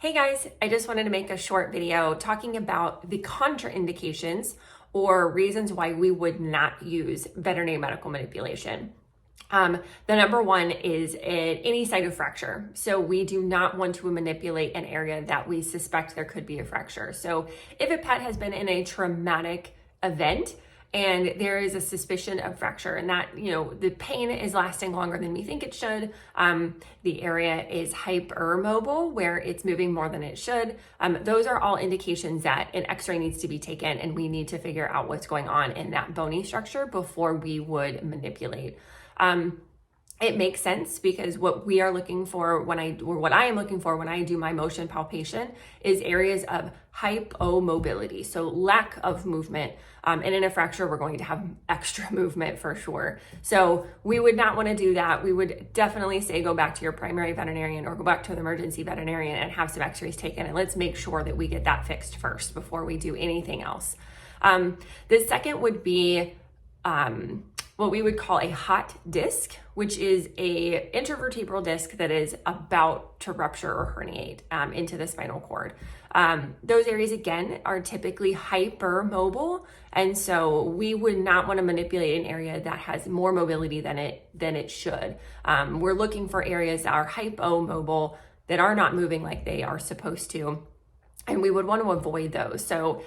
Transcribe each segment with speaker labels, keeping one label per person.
Speaker 1: Hey guys, I just wanted to make a short video talking about the contraindications or reasons why we would not use veterinary medical manipulation. The number one is any site of fracture. So we do not want to manipulate an area that we suspect there could be a fracture. So if a pet has been in a traumatic event and there is a suspicion of fracture and that, the pain is lasting longer than we think it should, the area is hypermobile where it's moving more than it should. Those are all indications that an x-ray needs to be taken and we need to figure out what's going on in that bony structure before we would manipulate. It makes sense because what we are looking for what I am looking for when I do my motion palpation is areas of hypomobility, so lack of movement. And in a fracture, we're going to have extra movement for sure. So we would not want to do that. We would definitely say go back to your primary veterinarian or go back to the emergency veterinarian and have some x-rays taken. And let's make sure that we get that fixed first before we do anything else. The second would be what we would call a hot disc, which is a intervertebral disc that is about to rupture or herniate into the spinal cord. Those areas, again, are typically hypermobile, and so we would not want to manipulate an area that has more mobility than it should. We're looking for areas that are hypomobile, that are not moving like they are supposed to, and we would want to avoid those. So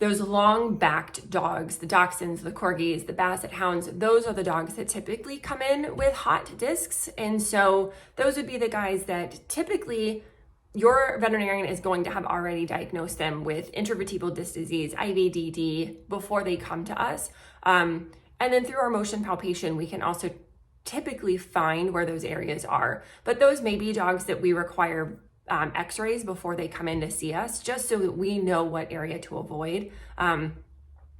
Speaker 1: those long-backed dogs, the dachshunds, the corgis, the basset hounds, those are the dogs that typically come in with hot discs. And so those would be the guys that typically your veterinarian is going to have already diagnosed them with intervertebral disc disease, IVDD, before they come to us. And then through our motion palpation, we can also typically find where those areas are. But those may be dogs that we require x-rays before they come in to see us, just so that we know what area to avoid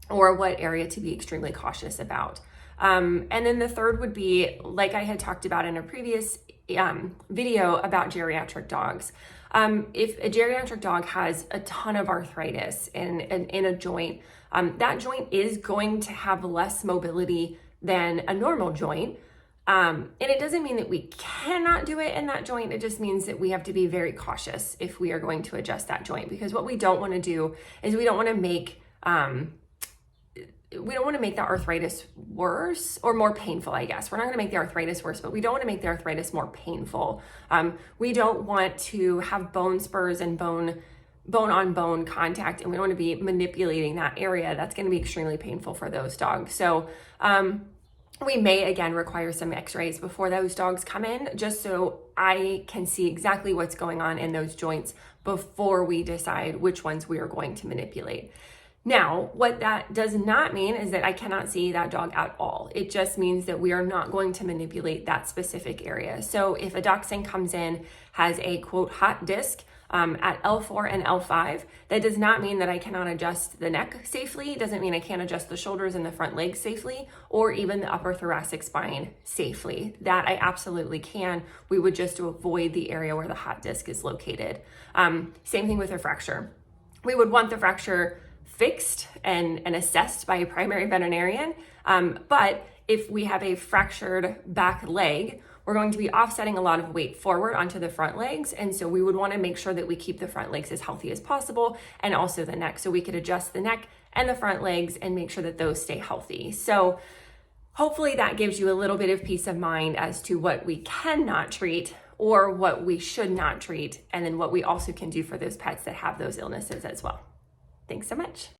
Speaker 1: or what area to be extremely cautious about. And then the third would be, like I had talked about in a previous video about geriatric dogs. If a geriatric dog has a ton of arthritis in a joint, that joint is going to have less mobility than a normal joint. And it doesn't mean that we cannot do it in that joint. It just means that we have to be very cautious if we are going to adjust that joint, because what we don't want to do is we don't want to make the arthritis worse or more painful, I guess. We're not going to make the arthritis worse, but we don't want to make the arthritis more painful. We don't want to have bone spurs and bone on bone contact, and we don't want to be manipulating that area. That's going to be extremely painful for those dogs. So, we may, again, require some x-rays before those dogs come in, just so I can see exactly what's going on in those joints before we decide which ones we are going to manipulate. Now, what that does not mean is that I cannot see that dog at all. It just means that we are not going to manipulate that specific area. So if a dachshund comes in, has a quote hot disc, at L4 and L5, that does not mean that I cannot adjust the neck safely. It doesn't mean I can't adjust the shoulders and the front legs safely, or even the upper thoracic spine safely. That I absolutely can. We would just avoid the area where the hot disc is located. Same thing with a fracture. We would want the fracture fixed and assessed by a primary veterinarian. But if we have a fractured back leg, we're going to be offsetting a lot of weight forward onto the front legs. And so we would want to make sure that we keep the front legs as healthy as possible, and also the neck. So we could adjust the neck and the front legs and make sure that those stay healthy. So hopefully that gives you a little bit of peace of mind as to what we cannot treat or what we should not treat, and then what we also can do for those pets that have those illnesses as well. Thanks so much.